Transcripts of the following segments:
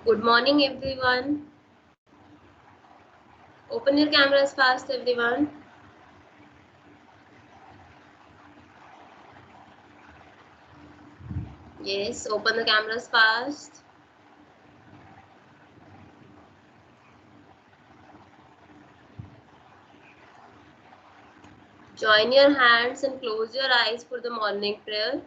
Good morning, everyone. Open your cameras fast, everyone. Yes, open the cameras fast. Join your hands and close your eyes for the morning prayer.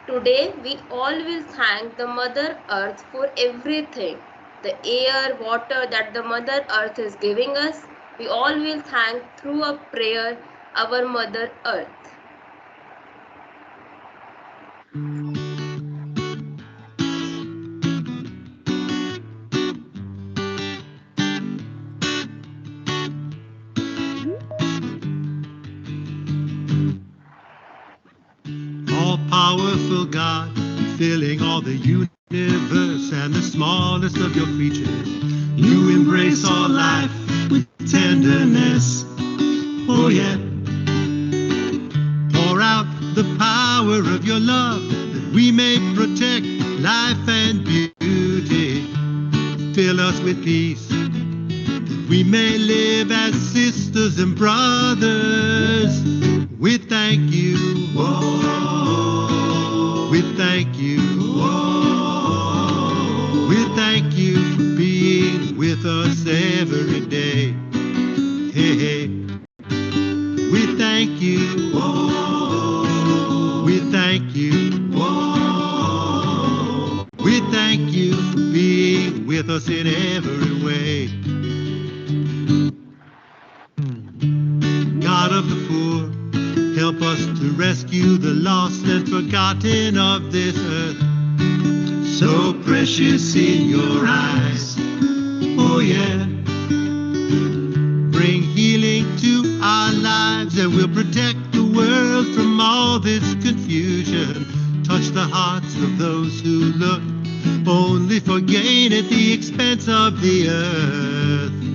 Today, we all will thank the Mother Earth for everything. The air, water that the Mother Earth is giving us, we all will thank through a prayer our Mother Earth. All-powerful God, filling all the universe and the smallest of your creatures. You embrace all life with tenderness. Oh yeah. Pour out the power of your love that we may protect life and beauty. Fill us with peace that we may live as sisters and brothers. We thank you. We thank you. We thank you for being with us every day. Hey, hey. We thank you. We thank you. We thank you for being with us in every way. God of the poor, help us to rescue the lost and forgotten of this earth. So precious in your eyes, oh yeah. Bring healing to our lives and we'll protect the world from all this confusion. Touch the hearts of those who look only for gain at the expense of the earth.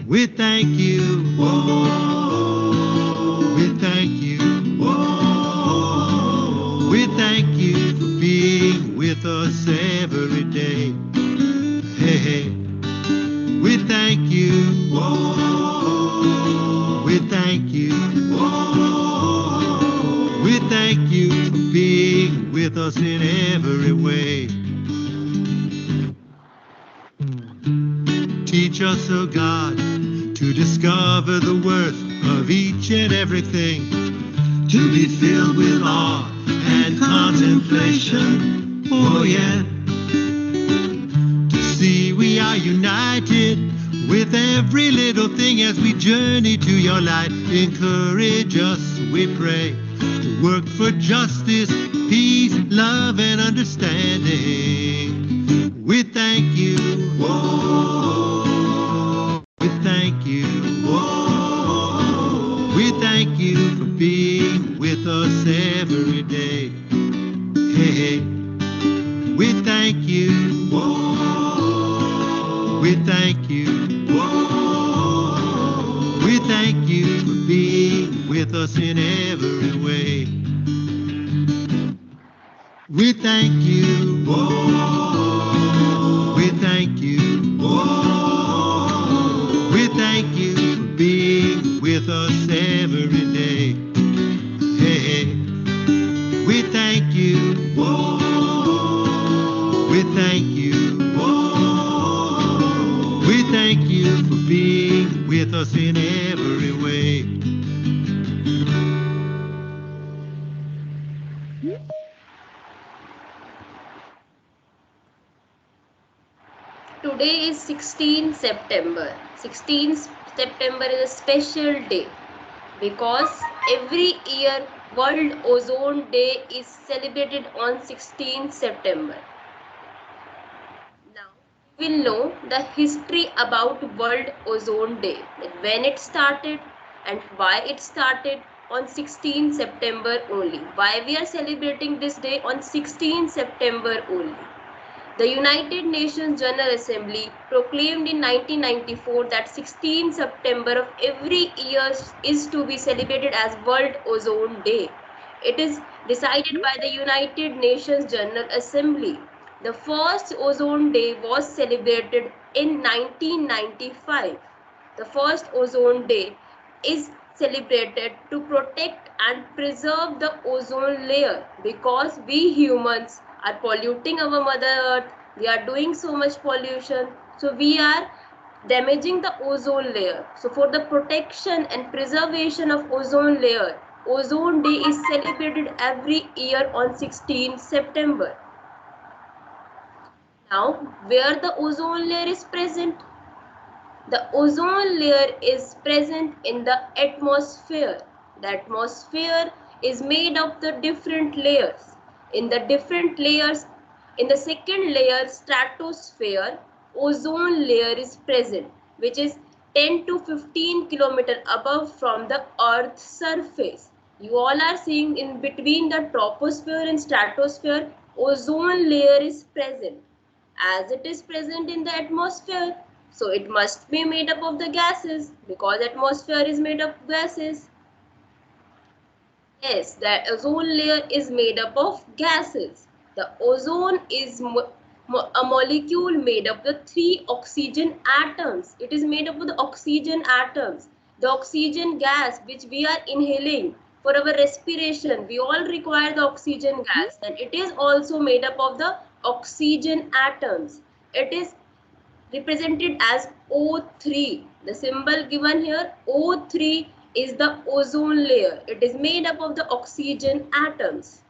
We thank you. We thank you. We thank you for being with us every day. Hey, hey. We thank you. We thank you. We thank you for being with us in every way. Teach us, oh God, to discover the worth of each and everything, to be filled with awe and contemplation, oh yeah. To see we are united with every little thing as we journey to your light. Encourage us, we pray, to work for justice, peace, love, and understanding. We thank you. We thank you. We thank you for being with us every day. Hey, hey. We thank you. We thank you. We thank you for being with us in every way. We thank you. We thank you. We thank you for being with us every day. Hey, hey. We thank you. We thank you. We thank you for being with us in today is 16 September. 16 September is a special day because every year World Ozone Day is celebrated on 16 September. Now we will know the history about World Ozone Day, like when it started and why it started on 16 September only. Why we are celebrating this day on 16 September only. The United Nations General Assembly proclaimed in 1994 that 16 September of every year is to be celebrated as World Ozone Day. It is decided by the United Nations General Assembly. The first Ozone Day was celebrated in 1995. The first Ozone Day is celebrated to protect and preserve the ozone layer because we humans are polluting our mother earth. We are doing so much pollution, so we are damaging the ozone layer. So for the protection and preservation of ozone layer, ozone day is celebrated every year on 16 September. Now where the ozone layer is present? The ozone layer is present in the atmosphere. The atmosphere is made of the different layers. In the different layers, in the second layer, stratosphere, ozone layer is present, which is 10 to 15 kilometer above from the Earth's surface. You all are seeing in between the troposphere and stratosphere, ozone layer is present. As it is present in the atmosphere, so it must be made up of the gases because atmosphere is made up of gases. Yes, the ozone layer is made up of gases. The ozone is a molecule made up of 3 oxygen atoms. It is made up of the oxygen atoms. The oxygen gas which we are inhaling for our respiration, we all require the oxygen gas, and it is also made up of the oxygen atoms. It is represented as O3. The symbol given here, O3, is the ozone layer. It is made up of the oxygen atoms.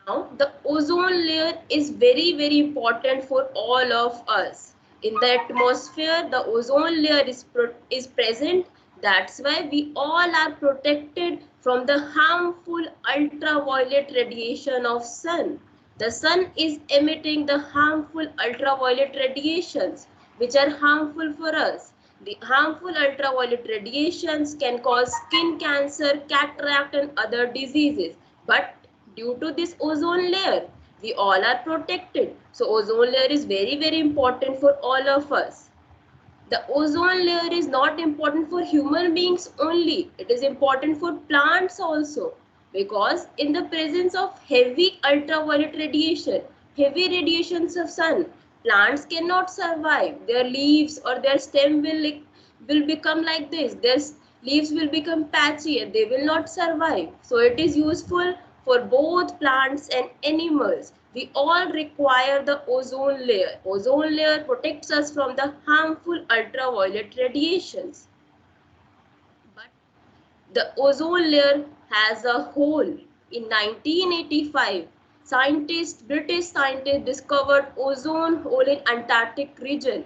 Now, the ozone layer is very, very important for all of us. In the atmosphere, the ozone layer is present. That's why we all are protected from the harmful ultraviolet radiation of sun. The sun is emitting the harmful ultraviolet radiations, which are harmful for us. The harmful ultraviolet radiations can cause skin cancer, cataract, and other diseases. But due to this ozone layer, we all are protected. So ozone layer is very, very important for all of us. The ozone layer is not important for human beings only. It is important for plants also, because in the presence of heavy ultraviolet radiation, heavy radiations of sun, plants cannot survive. Their leaves or their stem will become like this. Their leaves will become patchy and they will not survive. So it is useful for both plants and animals. We all require the ozone layer. Ozone layer protects us from the harmful ultraviolet radiations. But the ozone layer has a hole. In 1985, British scientists discovered ozone hole in Antarctic region.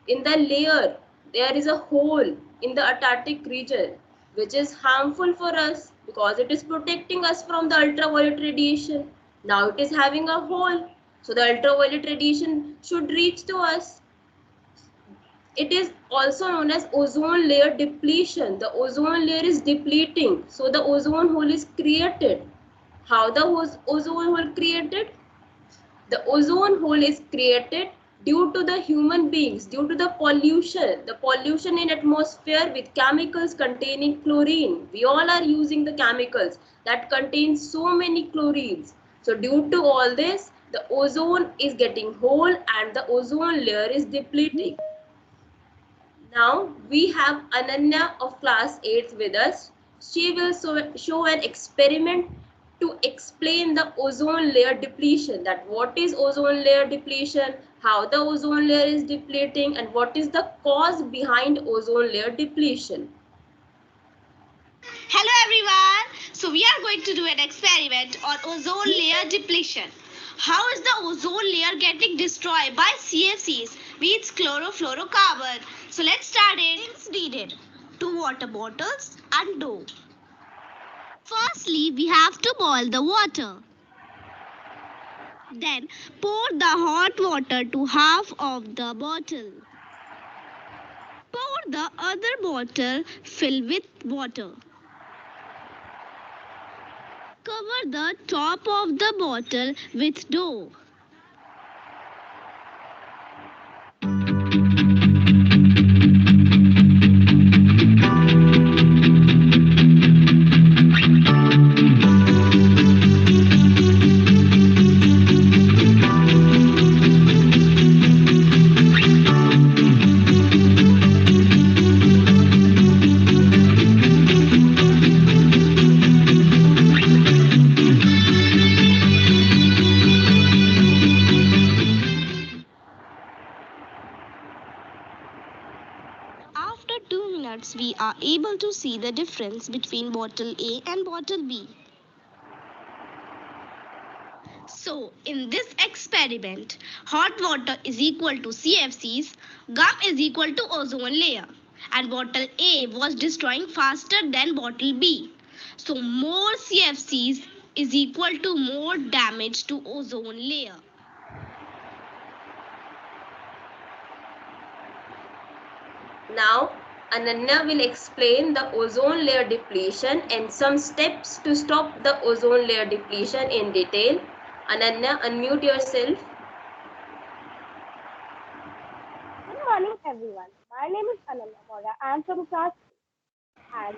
In the layer, there is a hole in the Antarctic region, which is harmful for us because it is protecting us from the ultraviolet radiation. Now it is having a hole, so the ultraviolet radiation should reach to us. It is also known as ozone layer depletion. The ozone layer is depleting, so the ozone hole is created. How the ozone hole created? The ozone hole is created due to the human beings, due to the pollution in atmosphere with chemicals containing chlorine. We all are using the chemicals that contain so many chlorines. So due to all this, the ozone is getting hole and the ozone layer is depleting. Now we have Ananya of class 8 with us. She will show an experiment to explain the ozone layer depletion. That what is ozone layer depletion, how the ozone layer is depleting, and what is the cause behind ozone layer depletion. Hello everyone. So we are going to do an experiment on ozone layer depletion. How is the ozone layer getting destroyed by CFCs, means chlorofluorocarbon? So let's start it. Things needed: two water bottles and dough. Firstly, we have to boil the water. Then pour the hot water to half of the bottle. Pour the other bottle, fill with water. Cover the top of the bottle with dough. After 2 minutes, we are able to see the difference between bottle A and bottle B. So, in this experiment, hot water is equal to CFCs, gum is equal to ozone layer, and bottle A was destroying faster than bottle B. So, more CFCs is equal to more damage to ozone layer. Now, Ananya will explain the ozone layer depletion and some steps to stop the ozone layer depletion in detail. Ananya, unmute yourself. Good morning, everyone. My name is Ananya Moria. I am from class 3, and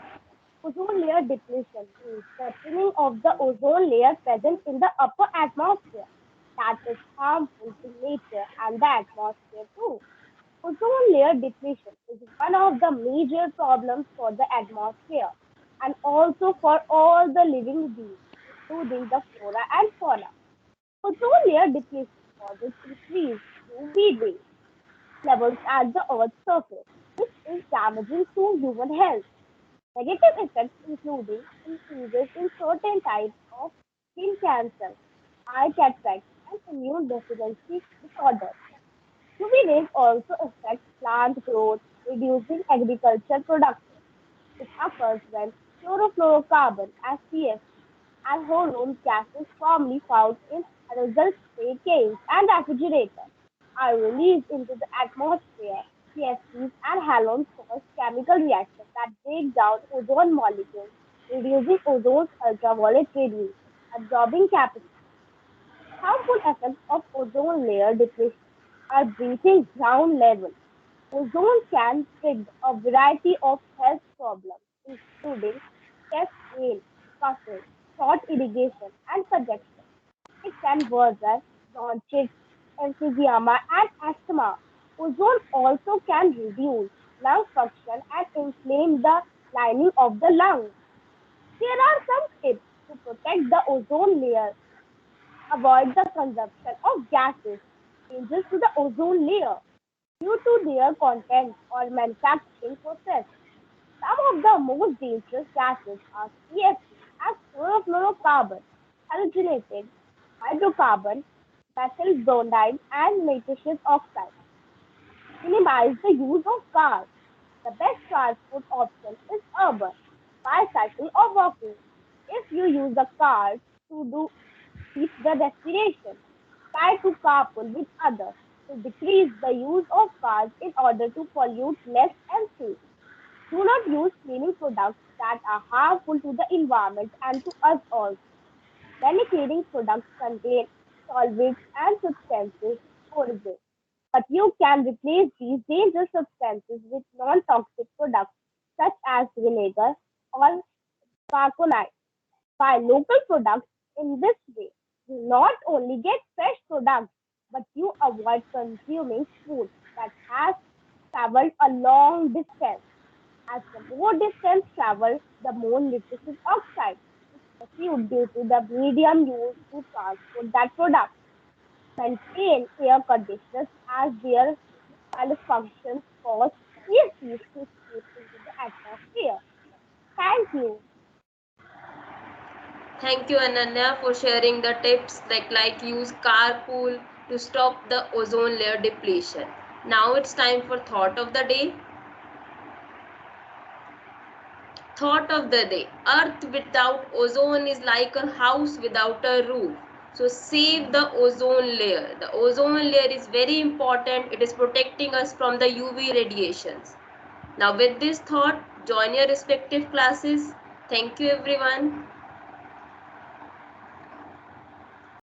ozone layer depletion means the thinning of the ozone layer present in the upper atmosphere that is harmful to nature and the atmosphere too. Ozone layer depletion is one of the major problems for the atmosphere and also for all the living beings, including the flora and fauna. Ozone layer depletion causes increased UV rays levels at the Earth's surface, which is damaging to human health. Negative effects including increases in certain types of skin cancer, eye cataracts, and immune deficiency disorders. UV rays also affect plant growth, reducing agricultural production. It occurs when chlorofluorocarbon as CFC and hormone gases formerly found in aerosol spray cans and refrigerators are released into the atmosphere. CFCs and halogens cause chemical reactions that break down ozone molecules, reducing ozone's ultraviolet radiation absorbing capacity. Harmful effects of ozone layer depletion are breaching ground level. Ozone can trigger a variety of health problems, including chest pain, coughing, short irrigation, and congestion. It can worsen bronchitis, emphysema, and asthma. Ozone also can reduce lung function and inflame the lining of the lungs. Here are some tips to protect the ozone layer. Avoid the consumption of gases dangerous to the ozone layer due to their content or manufacturing process. Some of the most dangerous gases are CFC as chlorofluorocarbon, halogenated hydrocarbon, methyl bromide, and nitrous oxide. Minimize the use of cars. The best transport option is urban, bicycle or walking. If you use a car to do reach the destination, try to carpool with others to decrease the use of cars in order to pollute less and save. Do not use cleaning products that are harmful to the environment and to us also. Many cleaning products contain solvents and substances origin, but you can replace these dangerous substances with non-toxic products such as vinegar or carconite. Buy local products in this way. You not only get fresh products, but you avoid consuming food that has traveled a long distance. As the more distance traveled, the more nitrous oxide is issued due to the medium used to transport that product. Maintain air conditioners as their malfunctions cause CFCs to escape into the atmosphere. Thank you. Thank you, Ananya, for sharing the tips like use carpool to stop the ozone layer depletion. Now it's time for thought of the day. Thought of the day: Earth without ozone is like a house without a roof. So save the ozone layer. The ozone layer is very important. It is protecting us from the UV radiations. Now with this thought, join your respective classes. Thank you everyone.